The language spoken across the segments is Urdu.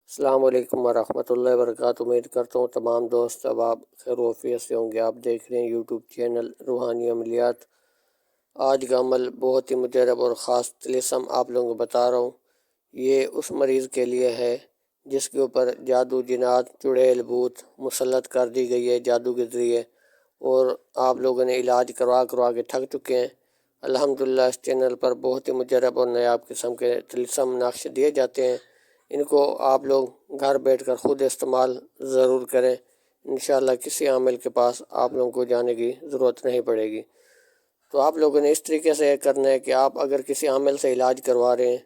السلام علیکم ورحمۃ اللہ وبرکاتہ۔ امید کرتا ہوں تمام دوست اب آپ خیر و عافیت سے ہوں گے۔ آپ دیکھ رہے ہیں یوٹیوب چینل روحانی عملیات۔ آج کا عمل بہت ہی مجرب اور خاص طلسم آپ لوگوں کو بتا رہا ہوں۔ یہ اس مریض کے لیے ہے جس کے اوپر جادو، جنات، چڑیل، بھوت مسلط کر دی گئی ہے جادو کے ذریعے، اور آپ لوگوں نے علاج کروا کے تھک چکے ہیں۔ الحمدللہ اس چینل پر بہت ہی مجرب اور نایاب قسم کے طلسم نقش دیے جاتے ہیں۔ ان کو آپ لوگ گھر بیٹھ کر خود استعمال ضرور کریں۔ انشاءاللہ کسی عامل کے پاس آپ لوگوں کو جانے کی ضرورت نہیں پڑے گی۔ تو آپ لوگوں نے اس طریقے سے کرنا ہے کہ آپ اگر کسی عامل سے علاج کروا رہے ہیں،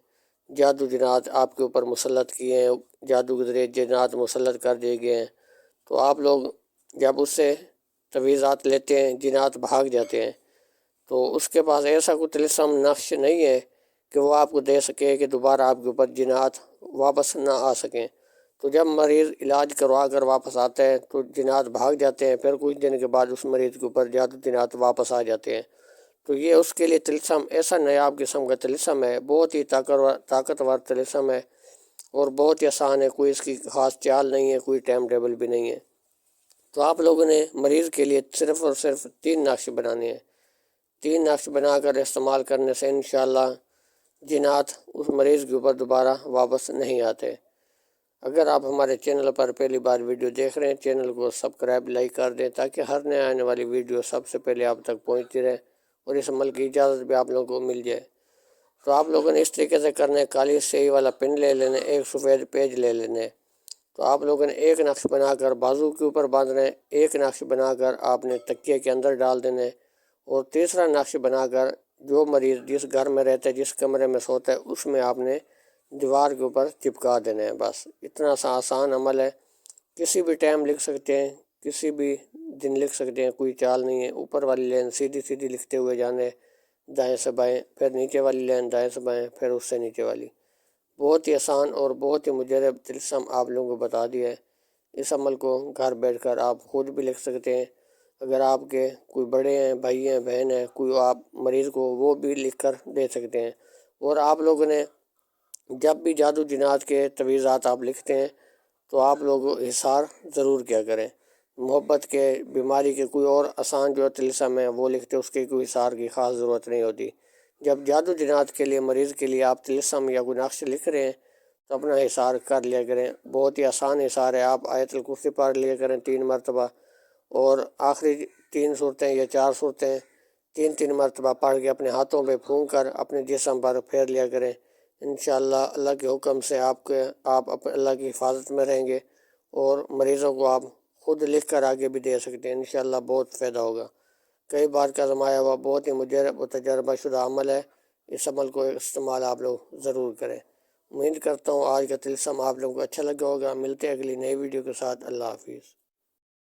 جادو جنات آپ کے اوپر مسلط کیے ہیں، جادو کے ذریعے جنات مسلط کر دیے گئے ہیں، تو آپ لوگ جب اس سے تعویذات لیتے ہیں جنات بھاگ جاتے ہیں، تو اس کے پاس ایسا کوئی طلسم نقش نہیں ہے کہ وہ آپ کو دے سکے کہ دوبارہ آپ کے اوپر جنات واپس نہ آ سکیں۔ تو جب مریض علاج کروا کر واپس آتا ہے تو جنات بھاگ جاتے ہیں، پھر کچھ دن کے بعد اس مریض کے اوپر جادو جنات واپس آ جاتے ہیں۔ تو یہ اس کے لیے طلسم ایسا نایاب قسم کا طلسم ہے، بہت ہی طاقتور طلسم ہے، اور بہت ہی آسان ہے، کوئی اس کی خاص چال نہیں ہے، کوئی ٹائم ٹیبل بھی نہیں ہے۔ تو آپ لوگوں نے مریض کے لیے صرف اور صرف 3 نقش بنانے ہیں۔ 3 نقش بنا کر استعمال کرنے سے انشاءاللہ جنات اس مریض کے اوپر دوبارہ واپس نہیں آتے۔ اگر آپ ہمارے چینل پر پہلی بار ویڈیو دیکھ رہے ہیں، چینل کو سبسکرائب لائک کر دیں تاکہ ہر نئے آنے والی ویڈیو سب سے پہلے آپ تک پہنچتی رہے، اور اس عمل کی اجازت بھی آپ لوگوں کو مل جائے۔ تو آپ لوگوں نے اس طریقے سے کرنا ہے، کالی سیاہی والا پن لے لینا ہے، ایک سفید پیج لے لینے۔ تو آپ لوگوں نے ایک نقش بنا کر بازو کے اوپر باندھنا ہے، ایک نقش بنا کر آپ نے تکیے کے اندر ڈال دینا ہے، اور تیسرا نقش بنا کر جو مریض جس گھر میں رہتا ہے، جس کمرے میں سوتا ہے، اس میں آپ نے دیوار کے اوپر چپکا دینا ہے۔ بس اتنا سا آسان عمل ہے، کسی بھی ٹائم لکھ سکتے ہیں، کسی بھی دن لکھ سکتے ہیں، کوئی چال نہیں ہے۔ اوپر والی لائن سیدھی سیدھی لکھتے ہوئے جانے، دائیں سے بائیں، پھر نیچے والی لائن دائیں سے بائیں، پھر اس سے نیچے والی۔ بہت ہی آسان اور بہت ہی مجرب طلسم آپ لوگوں کو بتا دیا ہے۔ اس عمل کو گھر بیٹھ کر آپ خود بھی لکھ سکتے ہیں، اگر آپ کے کوئی بڑے ہیں، بھائی ہیں، بہن ہیں، کوئی آپ مریض کو وہ بھی لکھ کر دے سکتے ہیں۔ اور آپ لوگوں نے جب بھی جادو جنات کے تعویذات آپ لکھتے ہیں تو آپ لوگ حصار ضرور کیا کریں۔ محبت کے، بیماری کے، کوئی اور آسان جو طلسم ہے وہ لکھتے، اس کی کوئی حصار کی خاص ضرورت نہیں ہوتی۔ جب جادو جنات کے لیے، مریض کے لیے آپ طلسم یا کوئی نقش لکھ رہے ہیں تو اپنا حصار کر لیا کریں۔ بہت ہی آسان حصار ہے، آپ آیت الکرسی پڑھ لیا کریں 3 مرتبہ، اور آخری 3 صورتیں یا 4 صورتیں 3 مرتبہ پڑھ کے اپنے ہاتھوں پہ پھونک کر اپنے جسم پر پھیر لیا کریں۔ انشاءاللہ اللہ کے حکم سے آپ اللہ کی حفاظت میں رہیں گے، اور مریضوں کو آپ خود لکھ کر آگے بھی دے سکتے ہیں۔ انشاءاللہ بہت فائدہ ہوگا۔ کئی بار کا آزمایا ہوا بہت ہی مجرب و تجربہ شدہ عمل ہے۔ اس عمل کو استعمال آپ لوگ ضرور کریں۔ امید کرتا ہوں آج کا طلسم آپ لوگوں کو اچھا لگا ہوگا۔ ملتے ہیں اگلی نئی ویڈیو کے ساتھ۔ اللہ حافظ۔